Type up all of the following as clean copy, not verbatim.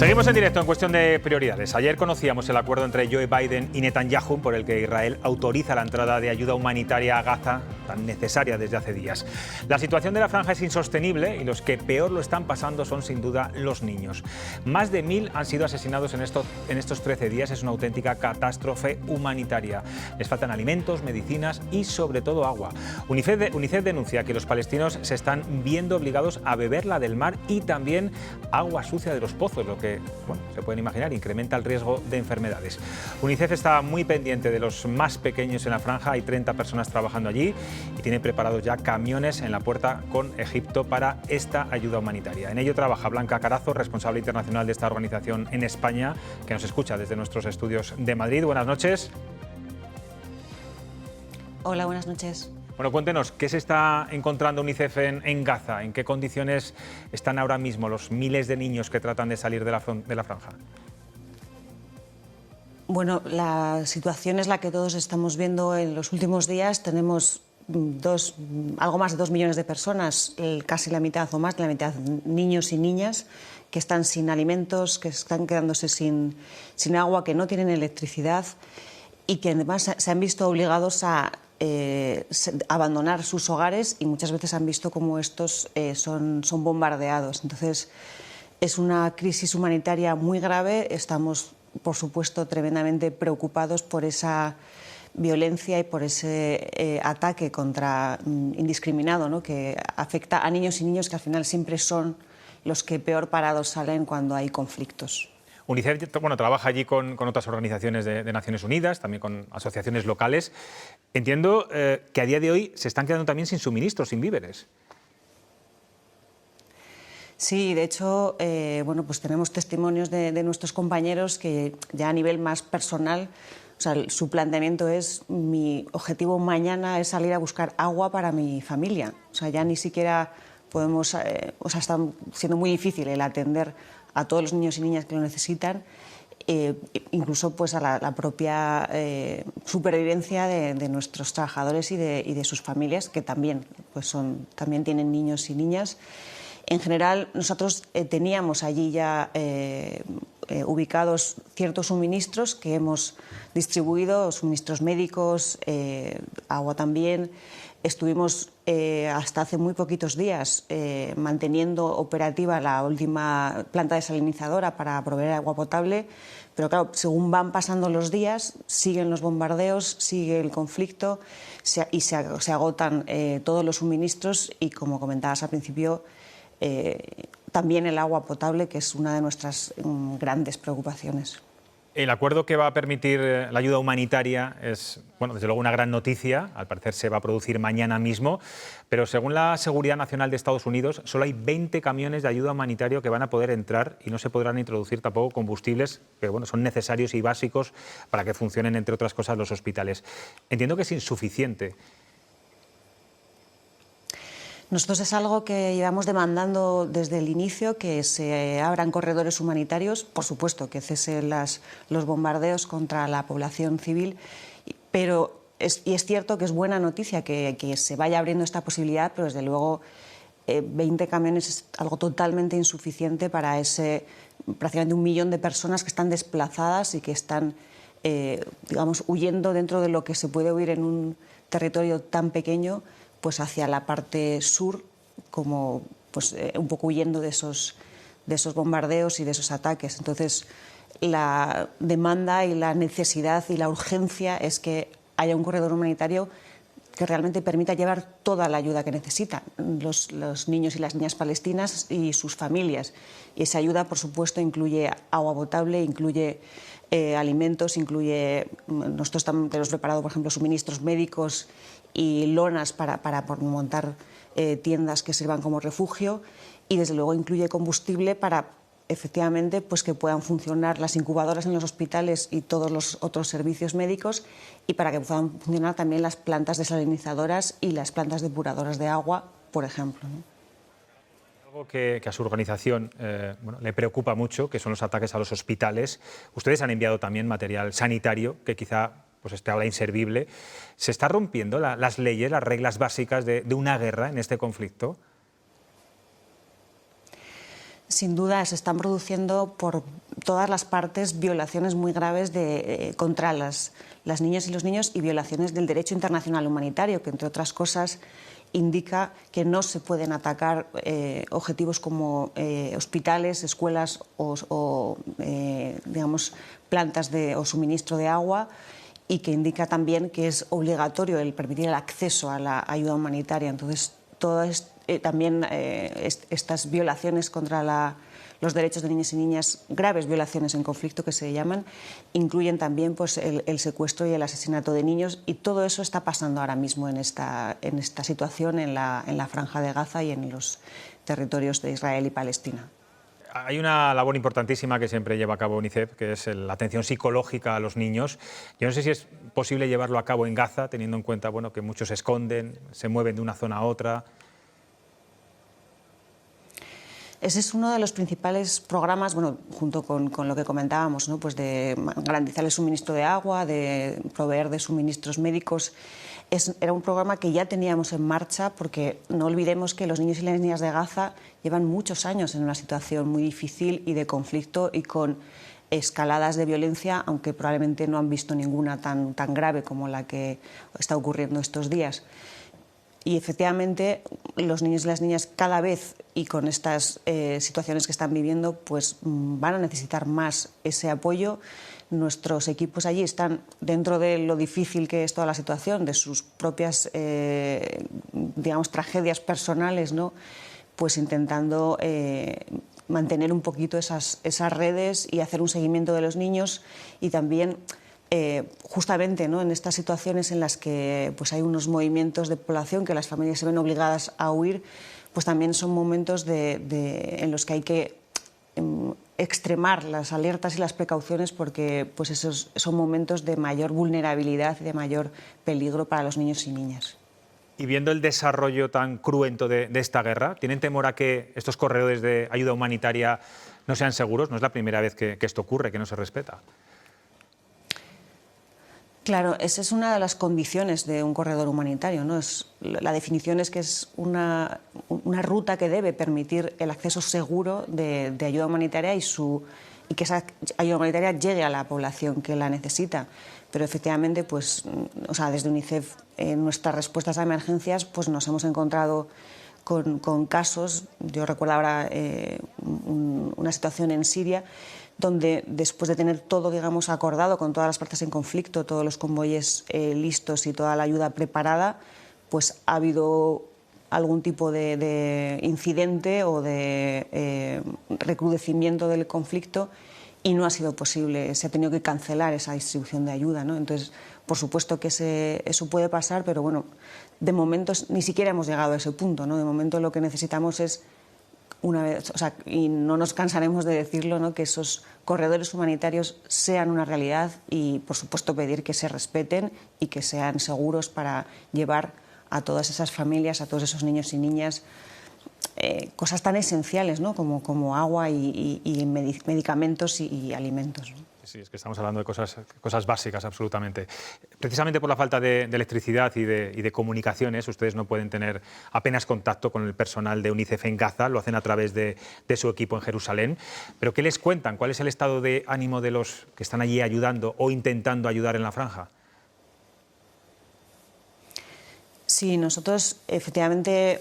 Seguimos en directo en cuestión de prioridades. Ayer conocíamos el acuerdo entre Joe Biden y Netanyahu por el que Israel autoriza la entrada de ayuda humanitaria a Gaza, tan necesaria desde hace días. La situación de la franja es insostenible y los que peor lo están pasando son sin duda los niños. Más de 1000 han sido asesinados en estos 13 días. Es una auténtica catástrofe humanitaria. Les faltan alimentos, medicinas y sobre todo agua. UNICEF denuncia que los palestinos se están viendo obligados a beber la del mar y también agua sucia de los pozos, lo que, bueno, se pueden imaginar, incrementa el riesgo de enfermedades. UNICEF está muy pendiente de los más pequeños en la franja. Hay 30 personas trabajando allí y tiene preparados ya camiones en la puerta con Egipto para esta ayuda humanitaria. En ello trabaja Blanca Carazo, responsable internacional de esta organización en España, que nos escucha desde nuestros estudios de Madrid. Buenas noches. Hola, buenas noches. Bueno, cuéntenos, ¿qué se está encontrando UNICEF en Gaza? ¿En qué condiciones están ahora mismo los miles de niños que tratan de salir de la franja? Bueno, la situación es la que todos estamos viendo en los últimos días. Tenemos algo más de 2 millones de personas, casi la mitad o más de la mitad, niños y niñas, que están sin alimentos, que están quedándose sin agua, que no tienen electricidad y que además se han visto obligados a abandonar sus hogares y muchas veces han visto cómo estos son bombardeados. Entonces, es una crisis humanitaria muy grave. Estamos, por supuesto, tremendamente preocupados por esa violencia y por ese ataque indiscriminado, ¿no?, que afecta a niños y niños que al final siempre son los que peor parados salen cuando hay conflictos. UNICEF trabaja allí con otras organizaciones de Naciones Unidas, también con asociaciones locales. Entiendo que a día de hoy se están quedando también sin suministros, sin víveres. Sí, de hecho, pues tenemos testimonios de nuestros compañeros que ya a nivel más personal, o sea, su planteamiento es: mi objetivo mañana es salir a buscar agua para mi familia. O sea, ya ni siquiera podemos, está siendo muy difícil el atender a todos los niños y niñas que lo necesitan, incluso pues a la propia supervivencia de nuestros trabajadores y de sus familias, que también tienen niños y niñas. En general, nosotros teníamos allí ya ubicados ciertos suministros que hemos distribuido, suministros médicos, agua también. Estuvimos hasta hace muy poquitos días manteniendo operativa la última planta desalinizadora para proveer agua potable, pero claro, según van pasando los días, siguen los bombardeos, sigue el conflicto y se agotan todos los suministros y, como comentabas al principio, también el agua potable, que es una de nuestras grandes preocupaciones. El acuerdo que va a permitir la ayuda humanitaria es, bueno, desde luego una gran noticia. Al parecer se va a producir mañana mismo, pero según la Seguridad Nacional de Estados Unidos, solo hay 20 camiones de ayuda humanitaria que van a poder entrar y no se podrán introducir tampoco combustibles que, bueno, son necesarios y básicos para que funcionen, entre otras cosas, los hospitales. Entiendo que es insuficiente. Nosotros es algo que llevamos demandando desde el inicio, que se abran corredores humanitarios, por supuesto que cesen los bombardeos contra la población civil, pero es cierto que es buena noticia que se vaya abriendo esta posibilidad, pero desde luego 20 camiones es algo totalmente insuficiente para ese prácticamente 1 millón de personas que están desplazadas y que están huyendo dentro de lo que se puede huir en un territorio tan pequeño, pues hacia la parte sur, como pues, un poco huyendo de esos bombardeos y de esos ataques. Entonces, la demanda y la necesidad y la urgencia es que haya un corredor humanitario que realmente permita llevar toda la ayuda que necesitan los niños y las niñas palestinas y sus familias. Y esa ayuda, por supuesto, incluye agua potable, incluye alimentos, nosotros también tenemos preparado, por ejemplo, suministros médicos y lonas para montar tiendas que sirvan como refugio, y desde luego incluye combustible para efectivamente pues que puedan funcionar las incubadoras en los hospitales y todos los otros servicios médicos, y para que puedan funcionar también las plantas desalinizadoras y las plantas depuradoras de agua, por ejemplo, ¿no? Algo que a su organización le preocupa mucho, que son los ataques a los hospitales. Ustedes han enviado también material sanitario que quizá pues esté ahora inservible. ¿Se está rompiendo las leyes, las reglas básicas de una guerra en este conflicto? Sin duda se están produciendo por todas las partes violaciones muy graves contra las niñas y los niños y violaciones del derecho internacional humanitario, que entre otras cosas indica que no se pueden atacar objetivos como hospitales, escuelas o digamos, plantas o suministro de agua, y que indica también que es obligatorio el permitir el acceso a la ayuda humanitaria. Entonces, también estas violaciones contra los derechos de niños y niñas, graves violaciones en conflicto que se llaman, incluyen también pues, el secuestro y el asesinato de niños, y todo eso está pasando ahora mismo en esta situación en la Franja de Gaza y en los territorios de Israel y Palestina. Hay una labor importantísima que siempre lleva a cabo UNICEF, que es la atención psicológica a los niños. Yo no sé si es posible llevarlo a cabo en Gaza, teniendo en cuenta bueno, que muchos se esconden, se mueven de una zona a otra. Ese es uno de los principales programas, bueno, junto con lo que comentábamos, ¿no? Pues de garantizar el suministro de agua, de proveer de suministros médicos. Era un programa que ya teníamos en marcha, porque no olvidemos que los niños y las niñas de Gaza llevan muchos años en una situación muy difícil y de conflicto y con escaladas de violencia, aunque probablemente no han visto ninguna tan grave como la que está ocurriendo estos días. Y efectivamente los niños y las niñas cada vez, y con estas situaciones que están viviendo, pues van a necesitar más ese apoyo. Nuestros equipos allí están, dentro de lo difícil que es toda la situación, de sus propias digamos, tragedias personales, ¿no? Pues intentando mantener un poquito esas redes y hacer un seguimiento de los niños, y también justamente, ¿no? En estas situaciones en las que pues, hay unos movimientos de población que las familias se ven obligadas a huir, pues también son momentos en los que hay que extremar las alertas y las precauciones, porque pues, esos son momentos de mayor vulnerabilidad y de mayor peligro para los niños y niñas. Y viendo el desarrollo tan cruento de esta guerra, ¿tienen temor a que estos corredores de ayuda humanitaria no sean seguros? No es la primera vez que esto ocurre, que no se respeta. Claro, esa es una de las condiciones de un corredor humanitario, ¿no? La definición es que es una ruta que debe permitir el acceso seguro de ayuda humanitaria y que esa ayuda humanitaria llegue a la población que la necesita. Pero efectivamente, pues, o sea, desde UNICEF, en nuestras respuestas a emergencias, pues nos hemos encontrado con casos. Yo recuerdo ahora una situación en Siria, donde después de tener todo, digamos, acordado con todas las partes en conflicto, todos los convoyes listos y toda la ayuda preparada, pues ha habido algún tipo de incidente o de recrudecimiento del conflicto y no ha sido posible, se ha tenido que cancelar esa distribución de ayuda, ¿no? Entonces, por supuesto que eso puede pasar, pero bueno, de momento ni siquiera hemos llegado a ese punto, ¿no? De momento lo que necesitamos es, una vez, o sea, y no nos cansaremos de decirlo, ¿no? Que esos corredores humanitarios sean una realidad y, por supuesto, pedir que se respeten y que sean seguros para llevar a todas esas familias, a todos esos niños y niñas, cosas tan esenciales, ¿no? como agua y medicamentos y alimentos, ¿no? Sí, es que estamos hablando de cosas básicas, absolutamente. Precisamente por la falta de electricidad y de comunicaciones, ustedes no pueden tener apenas contacto con el personal de UNICEF en Gaza, lo hacen a través de su equipo en Jerusalén. ¿Pero qué les cuentan? ¿Cuál es el estado de ánimo de los que están allí ayudando o intentando ayudar en la franja? Sí, nosotros efectivamente,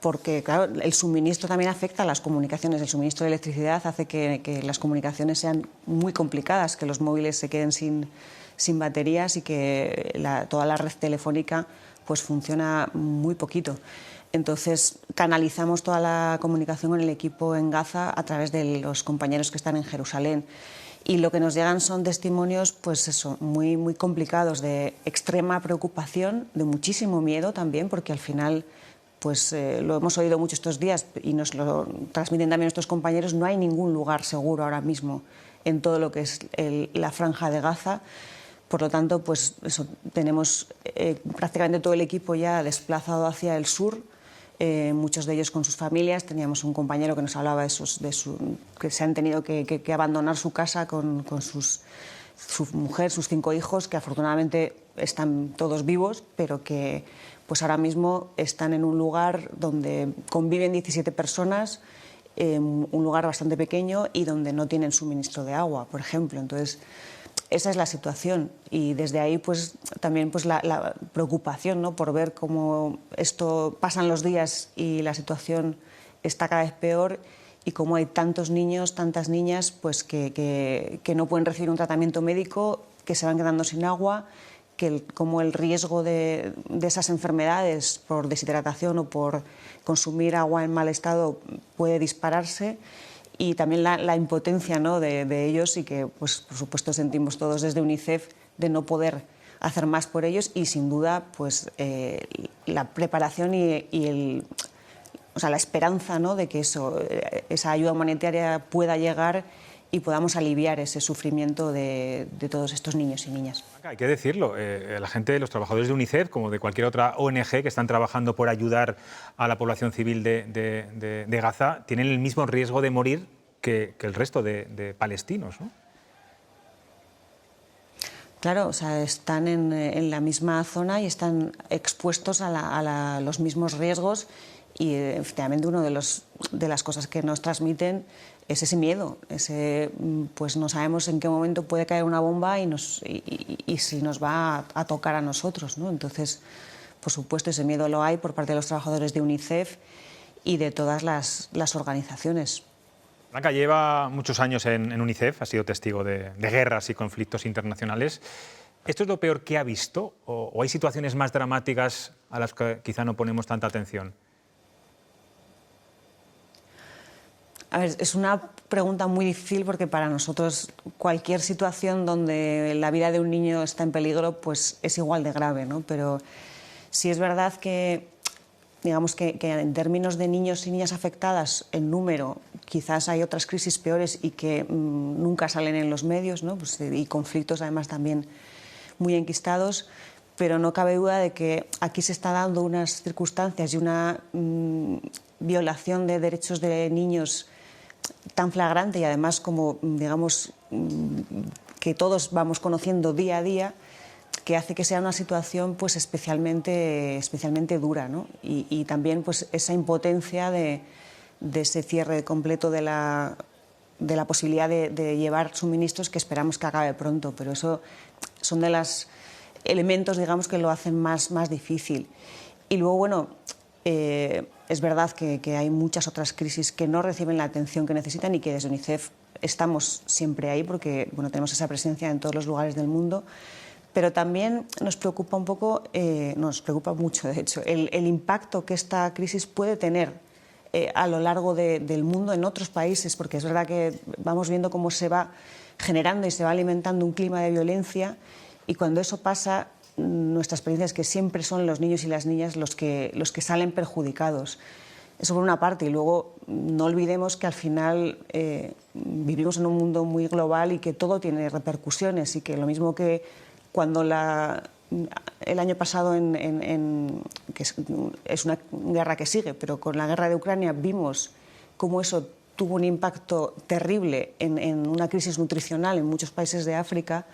porque claro, el suministro también afecta a las comunicaciones. El suministro de electricidad hace que las comunicaciones sean muy complicadas, que los móviles se queden sin baterías y que toda la red telefónica pues funciona muy poquito. Entonces canalizamos toda la comunicación con el equipo en Gaza a través de los compañeros que están en Jerusalén. Y lo que nos llegan son testimonios, pues eso, muy, muy complicados, de extrema preocupación, de muchísimo miedo también, porque al final, pues lo hemos oído mucho estos días y nos lo transmiten también nuestros compañeros, no hay ningún lugar seguro ahora mismo en todo lo que es la Franja de Gaza. Por lo tanto, pues eso, tenemos prácticamente todo el equipo ya desplazado hacia el sur, muchos de ellos con sus familias. Teníamos un compañero que nos hablaba que se han tenido que abandonar su casa con su mujer, sus 5 hijos, que afortunadamente están todos vivos, pero que pues ahora mismo están en un lugar donde conviven 17 personas un lugar bastante pequeño y donde no tienen suministro de agua, por ejemplo. Entonces, esa es la situación y desde ahí pues también pues la preocupación, ¿no?, por ver cómo esto pasan los días y la situación está cada vez peor y cómo hay tantos niños, tantas niñas pues que no pueden recibir un tratamiento médico, que se van quedando sin agua, que como el riesgo de esas enfermedades por deshidratación o por consumir agua en mal estado puede dispararse, y también la impotencia, ¿no?, de ellos, y que pues por supuesto sentimos todos desde UNICEF de no poder hacer más por ellos, y sin duda pues la preparación o sea, la esperanza, ¿no?, de que esa ayuda humanitaria pueda llegar y podamos aliviar ese sufrimiento de todos estos niños y niñas. Hay que decirlo, la gente, los trabajadores de UNICEF, como de cualquier otra ONG que están trabajando por ayudar a la población civil de Gaza, tienen el mismo riesgo de morir que el resto de palestinos, ¿no? Claro, o sea, están en la misma zona y están expuestos a los mismos riesgos, y efectivamente una de las cosas que nos transmiten es ese miedo, pues no sabemos en qué momento puede caer una bomba y si nos va a tocar a nosotros, ¿no? Entonces, por supuesto, ese miedo lo hay por parte de los trabajadores de UNICEF y de todas las organizaciones. Blanca lleva muchos años en UNICEF, ha sido testigo de guerras y conflictos internacionales. ¿Esto es lo peor que ha visto o hay situaciones más dramáticas a las que quizá no ponemos tanta atención? A ver, es una pregunta muy difícil porque para nosotros cualquier situación donde la vida de un niño está en peligro pues es igual de grave, ¿no? Pero sí es verdad que, digamos que en términos de niños y niñas afectadas, en número, quizás hay otras crisis peores y que nunca salen en los medios, ¿no? Pues, y conflictos además también muy enquistados, pero no cabe duda de que aquí se está dando unas circunstancias y una violación de derechos de niños tan flagrante, y además como, digamos, que todos vamos conociendo día a día, que hace que sea una situación pues especialmente dura, ¿no? Y también pues esa impotencia de ese cierre completo de la posibilidad de llevar suministros, que esperamos que acabe pronto, pero eso son de los elementos, digamos, que lo hacen más difícil. Y luego, bueno, es verdad que hay muchas otras crisis que no reciben la atención que necesitan y que desde UNICEF estamos siempre ahí porque, bueno, tenemos esa presencia en todos los lugares del mundo. Pero también nos preocupa un poco, nos preocupa mucho, de hecho, el impacto que esta crisis puede tener a lo largo del mundo en otros países, porque es verdad que vamos viendo cómo se va generando y se va alimentando un clima de violencia, y cuando eso pasa, nuestra experiencia es que siempre son los niños y las niñas los que salen perjudicados. Eso por una parte, y luego no olvidemos que al final vivimos en un mundo muy global y que todo tiene repercusiones, y que lo mismo que cuando el año pasado, que es una guerra que sigue, pero con la guerra de Ucrania vimos cómo eso tuvo un impacto terrible en una crisis nutricional en muchos países de África,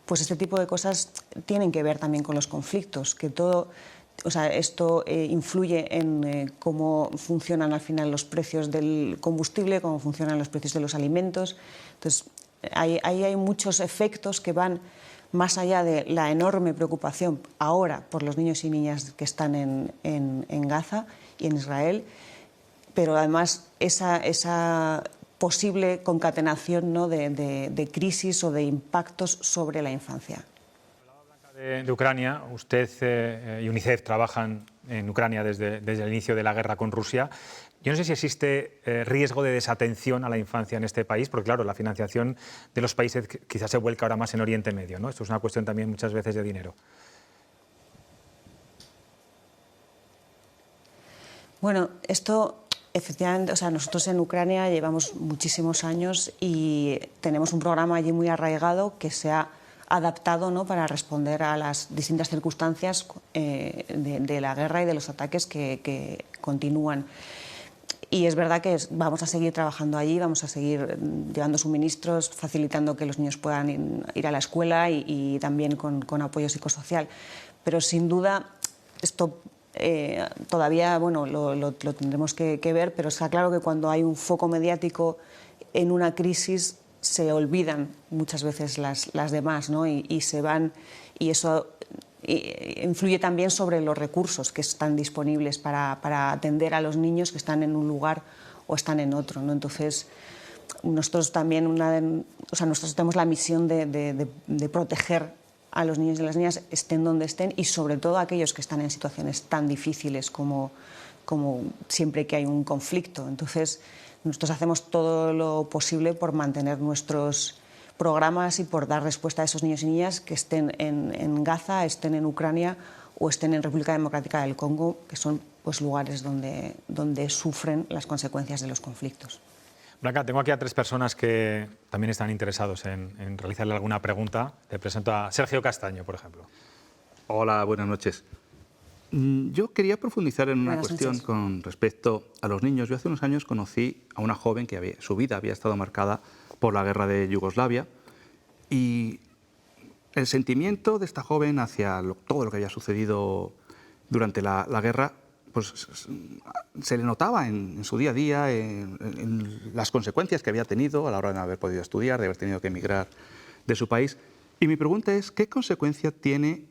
pues este tipo de cosas tienen que ver también con los conflictos, que todo, o sea, esto influye en cómo funcionan al final los precios del combustible, cómo funcionan los precios de los alimentos. Entonces, ahí hay muchos efectos que van más allá de la enorme preocupación ahora por los niños y niñas que están en Gaza y en Israel, pero además esa posible concatenación, ¿no?, de crisis o de impactos sobre la infancia. De Ucrania, usted y UNICEF trabajan en Ucrania desde el inicio de la guerra con Rusia. Yo no sé si existe riesgo de desatención a la infancia en este país, porque claro, la financiación de los países quizás se vuelca ahora más en Oriente Medio, ¿no? Esto es una cuestión también muchas veces de dinero. Bueno, esto efectivamente, o sea, nosotros en Ucrania llevamos muchísimos años y tenemos un programa allí muy arraigado que se ha adaptado, ¿no?, para responder a las distintas circunstancias de la guerra y de los ataques que continúan. Y es verdad que vamos a seguir trabajando allí, vamos a seguir llevando suministros, facilitando que los niños puedan ir a la escuela y también con apoyo psicosocial. Pero sin duda esto todavía bueno, lo tendremos que ver, pero está claro que cuando hay un foco mediático en una crisis se olvidan muchas veces las demás, ¿no? y se van, y eso influye también sobre los recursos que están disponibles para atender a los niños que están en un lugar o están en otro, ¿no? Entonces, nosotros también nosotros tenemos la misión de proteger a los niños y las niñas estén donde estén, y sobre todo a aquellos que están en situaciones tan difíciles como siempre que hay un conflicto. Entonces, nosotros hacemos todo lo posible por mantener nuestros programas y por dar respuesta a esos niños y niñas que estén en Gaza, estén en Ucrania o estén en República Democrática del Congo, que son pues lugares donde sufren las consecuencias de los conflictos. Blanca, tengo aquí a 3 personas que también están interesados en realizarle alguna pregunta. Te presento a Sergio Castaño, por ejemplo. Hola, buenas noches. Yo quería profundizar en una cuestión con respecto a los niños. Yo hace unos años conocí a una joven que su vida había estado marcada por la guerra de Yugoslavia, y el sentimiento de esta joven hacia todo lo que había sucedido durante la guerra, pues se le notaba en su día a día, en las consecuencias que había tenido a la hora de no haber podido estudiar, de haber tenido que emigrar de su país. Y mi pregunta es, ¿qué consecuencia tiene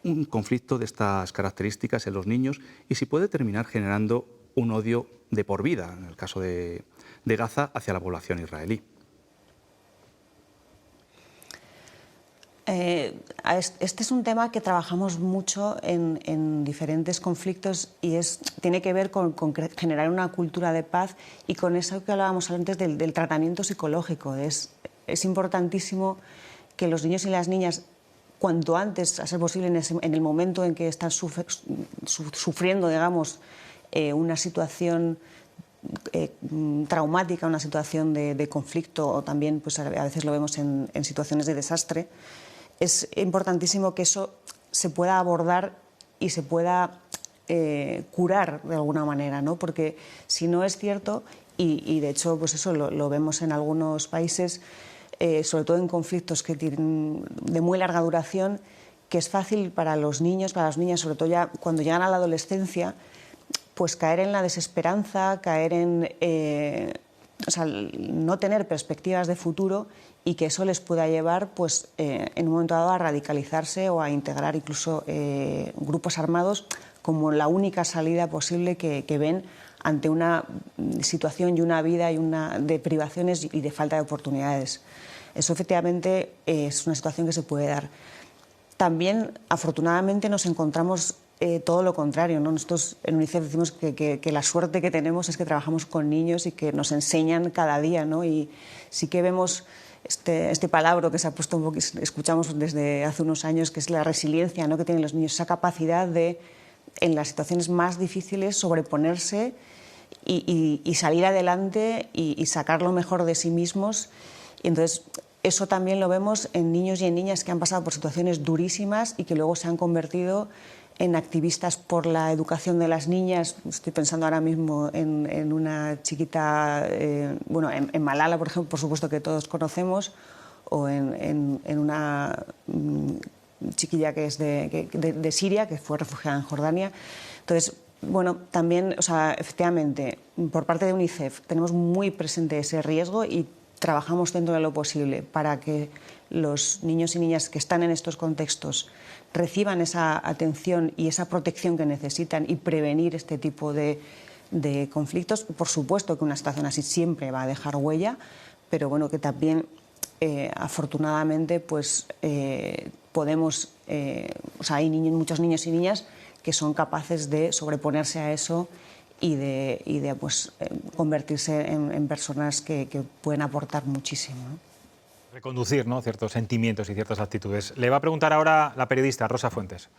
un conflicto de estas características en los niños, y si puede terminar generando un odio de por vida, en el caso de Gaza, hacia la población israelí? Este es un tema que trabajamos mucho en diferentes conflictos, y tiene que ver con generar una cultura de paz y con eso que hablábamos antes del tratamiento psicológico. Es importantísimo que los niños y las niñas, cuanto antes, a ser posible, en el momento en que están sufriendo, digamos, una situación traumática, una situación de conflicto, o también pues, a veces lo vemos en situaciones de desastre, es importantísimo que eso se pueda abordar y se pueda curar de alguna manera, ¿no? Porque si no es cierto, y de hecho pues eso lo vemos en algunos países, sobre todo en conflictos que tienen de muy larga duración, que es fácil para los niños, para las niñas, sobre todo ya cuando llegan a la adolescencia, pues caer en la desesperanza, caer en no tener perspectivas de futuro, y que eso les pueda llevar pues, en un momento dado a radicalizarse o a integrar incluso grupos armados como la única salida posible que ven ante una situación y una vida de privaciones y de falta de oportunidades. Eso efectivamente es una situación que se puede dar. También, afortunadamente, nos encontramos todo lo contrario, ¿no? Nosotros en UNICEF decimos que la suerte que tenemos es que trabajamos con niños y que nos enseñan cada día, ¿no? Y sí que vemos este palabra que se ha puesto un poco, escuchamos desde hace unos años, que es la resiliencia, ¿no? Que tienen los niños, esa capacidad de, en las situaciones más difíciles, sobreponerse y salir adelante y sacar lo mejor de sí mismos. Y entonces, eso también lo vemos en niños y en niñas que han pasado por situaciones durísimas y que luego se han convertido en activistas por la educación de las niñas. Estoy pensando ahora mismo en una chiquita, bueno, en Malala, por ejemplo, por supuesto, que todos conocemos, o en una chiquilla que es de Siria, que fue refugiada en Jordania. Entonces, bueno, también, o sea, efectivamente, por parte de UNICEF tenemos muy presente ese riesgo y trabajamos dentro de lo posible para que los niños y niñas que están en estos contextos reciban esa atención y esa protección que necesitan y prevenir este tipo de conflictos. Por supuesto que una situación así siempre va a dejar huella, pero bueno, que también afortunadamente pues podemos, o sea, hay muchos niños y niñas que son capaces de sobreponerse a eso y de pues, convertirse en personas que pueden aportar muchísimo, ¿no? Reconducir, ¿no?, ciertos sentimientos y ciertas actitudes. Le va a preguntar ahora la periodista Rosa Fuentes.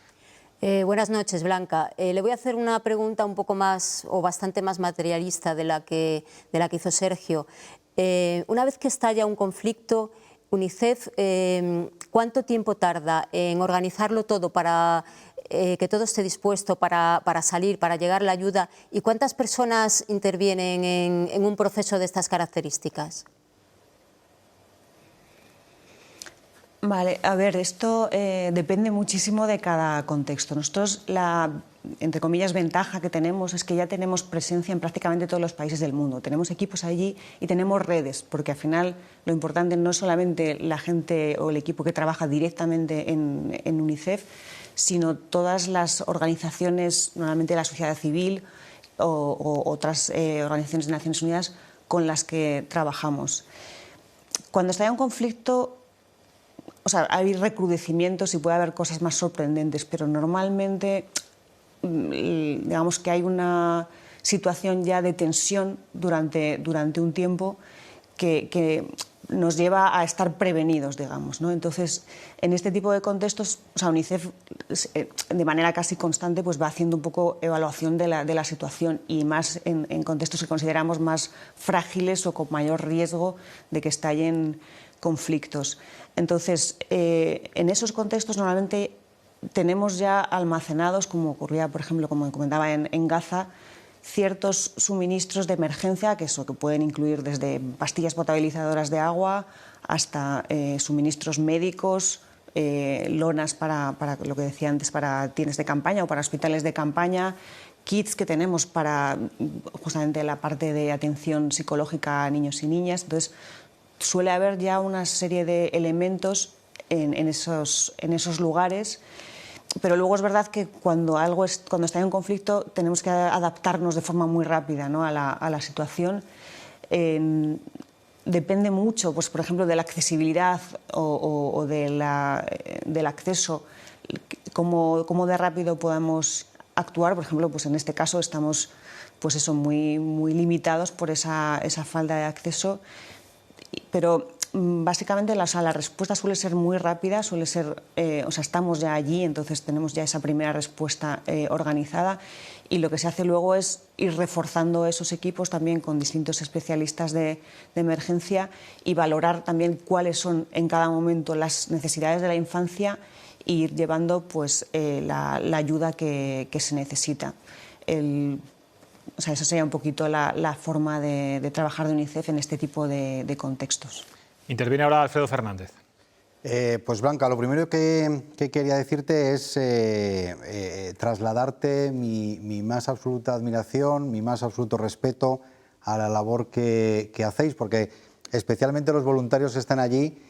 Buenas noches, Blanca. Le voy a hacer una pregunta un poco más o bastante más materialista de la que hizo Sergio. Una vez que estalla un conflicto, UNICEF, ¿cuánto tiempo tarda en organizarlo todo para que todo esté dispuesto para salir, para llegar la ayuda? ¿Y cuántas personas intervienen en un proceso de estas características? Vale, a ver, esto depende muchísimo de cada contexto. Nosotros entre comillas, ventaja que tenemos es que ya tenemos presencia en prácticamente todos los países del mundo. Tenemos equipos allí y tenemos redes, porque al final lo importante no es solamente la gente o el equipo que trabaja directamente en UNICEF, sino todas las organizaciones, normalmente la sociedad civil o otras organizaciones de Naciones Unidas con las que trabajamos. Cuando está en un conflicto, o sea, hay recrudecimientos y puede haber cosas más sorprendentes, pero normalmente, digamos que hay una situación ya de tensión durante un tiempo que nos lleva a estar prevenidos, digamos, ¿no? Entonces, en este tipo de contextos, o sea, UNICEF de manera casi constante pues va haciendo un poco evaluación de la situación, y más en contextos que consideramos más frágiles o con mayor riesgo de que estallen conflictos. Entonces, en esos contextos normalmente tenemos ya almacenados, como ocurría, por ejemplo, como comentaba en Gaza, ciertos suministros de emergencia, que pueden incluir desde pastillas potabilizadoras de agua hasta suministros médicos, lonas para lo que decía antes, para tiendas de campaña o para hospitales de campaña, kits que tenemos para justamente la parte de atención psicológica a niños y niñas. Entonces, suele haber ya una serie de elementos en esos lugares, pero luego es verdad que cuando está en conflicto tenemos que adaptarnos de forma muy rápida, ¿no?, a la situación. Depende mucho, pues, por ejemplo, de la accesibilidad o del acceso, cómo de rápido podamos actuar. Por ejemplo, pues en este caso estamos muy, muy limitados por esa falta de acceso, pero básicamente la respuesta suele ser muy rápida, estamos ya allí, entonces tenemos ya esa primera respuesta organizada, y lo que se hace luego es ir reforzando esos equipos también con distintos especialistas de emergencia y valorar también cuáles son en cada momento las necesidades de la infancia e ir llevando pues, la ayuda que se necesita. Esa sería un poquito la forma de trabajar de UNICEF en este tipo de contextos. Interviene ahora Alfredo Fernández. Pues Blanca, lo primero que quería decirte es trasladarte mi más absoluta admiración, mi más absoluto respeto a la labor que hacéis, porque especialmente los voluntarios que están allí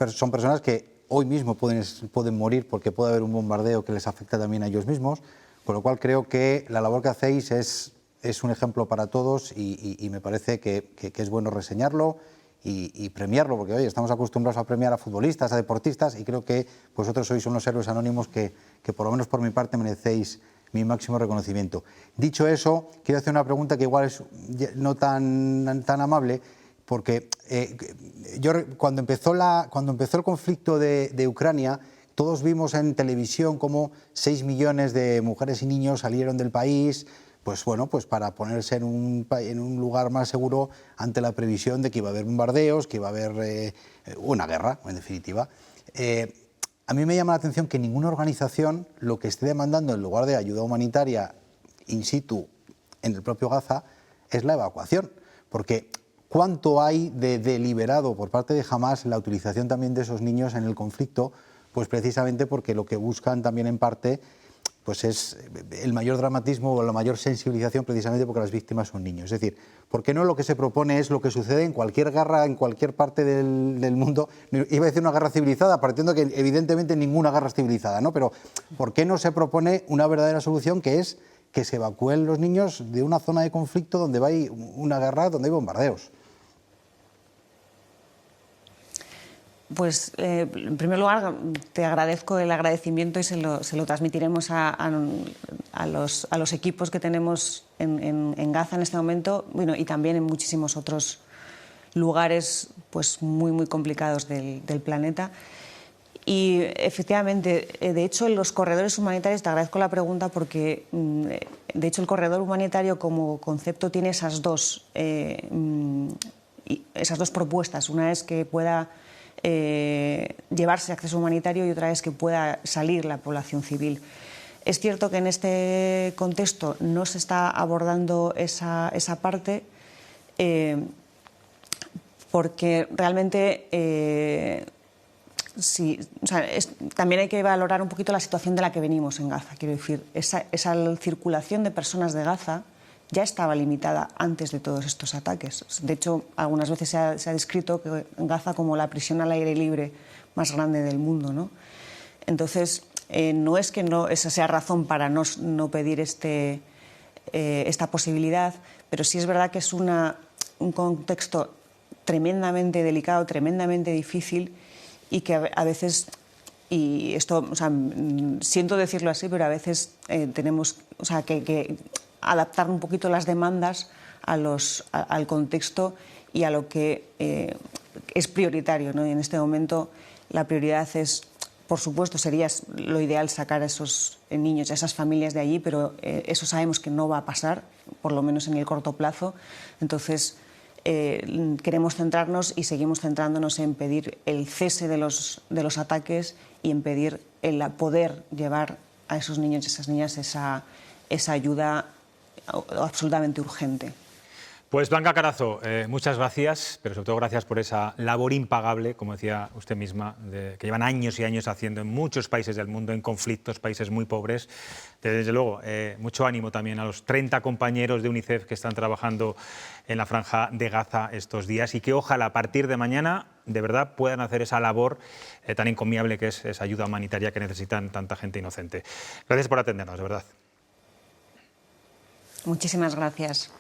son personas que hoy mismo pueden morir porque puede haber un bombardeo que les afecta también a ellos mismos, con lo cual creo que la labor que hacéis es un ejemplo para todos y me parece que es bueno reseñarlo y premiarlo, porque oye, estamos acostumbrados a premiar a futbolistas, a deportistas, y creo que vosotros sois unos héroes anónimos que por lo menos por mi parte merecéis mi máximo reconocimiento. Dicho eso, quiero hacer una pregunta que igual es no tan amable, porque cuando empezó el conflicto de Ucrania, todos vimos en televisión cómo 6 millones de mujeres y niños salieron del país, pues para ponerse en un lugar más seguro ante la previsión de que iba a haber bombardeos, que iba a haber una guerra, en definitiva. A mí me llama la atención que ninguna organización lo que esté demandando en lugar de ayuda humanitaria in situ en el propio Gaza es la evacuación, porque ¿cuánto hay de deliberado por parte de Hamás la utilización también de esos niños en el conflicto? Pues precisamente porque lo que buscan también en parte pues es el mayor dramatismo o la mayor sensibilización, precisamente porque las víctimas son niños. Es decir, ¿por qué no lo que se propone es lo que sucede en cualquier guerra, en cualquier parte del mundo? Iba a decir una guerra civilizada, partiendo que evidentemente ninguna guerra es civilizada, ¿no? Pero ¿por qué no se propone una verdadera solución, que es que se evacúen los niños de una zona de conflicto donde hay una guerra, donde hay bombardeos? Pues, en primer lugar, te agradezco el agradecimiento y se lo transmitiremos a los equipos que tenemos en Gaza en este momento, bueno, y también en muchísimos otros lugares pues, muy, muy complicados del planeta. Y efectivamente, de hecho, en los corredores humanitarios, te agradezco la pregunta porque, de hecho, el corredor humanitario como concepto tiene esas dos propuestas. Una es que pueda llevarse acceso humanitario y otra es que pueda salir la población civil. Es cierto que en este contexto no se está abordando esa parte porque realmente también hay que valorar un poquito la situación de la que venimos en Gaza. Quiero decir, esa circulación de personas de Gaza ya estaba limitada antes de todos estos ataques. De hecho, algunas veces se ha descrito que Gaza como la prisión al aire libre más grande del mundo, ¿no? Entonces, no es que esa sea razón para no pedir esta posibilidad, pero sí es verdad que es un contexto tremendamente delicado, tremendamente difícil, y que a veces, y esto, siento decirlo así, pero a veces tenemos que adaptar un poquito las demandas al contexto y a lo que es prioritario, ¿no? Y en este momento la prioridad es, por supuesto, sería lo ideal sacar a esos niños, a esas familias de allí, pero eso sabemos que no va a pasar, por lo menos en el corto plazo. Entonces, queremos centrarnos y seguimos centrándonos en pedir el cese de los ataques y en pedir el poder llevar a esos niños y esas niñas esa ayuda absolutamente urgente. Pues Blanca Carazo, muchas gracias, pero sobre todo gracias por esa labor impagable, como decía usted misma, que llevan años y años haciendo en muchos países del mundo, en conflictos, países muy pobres. Desde luego, mucho ánimo también a los 30 compañeros de UNICEF que están trabajando en la Franja de Gaza estos días y que ojalá a partir de mañana de verdad puedan hacer esa labor tan encomiable que es esa ayuda humanitaria que necesitan tanta gente inocente. Gracias por atendernos, de verdad. Muchísimas gracias.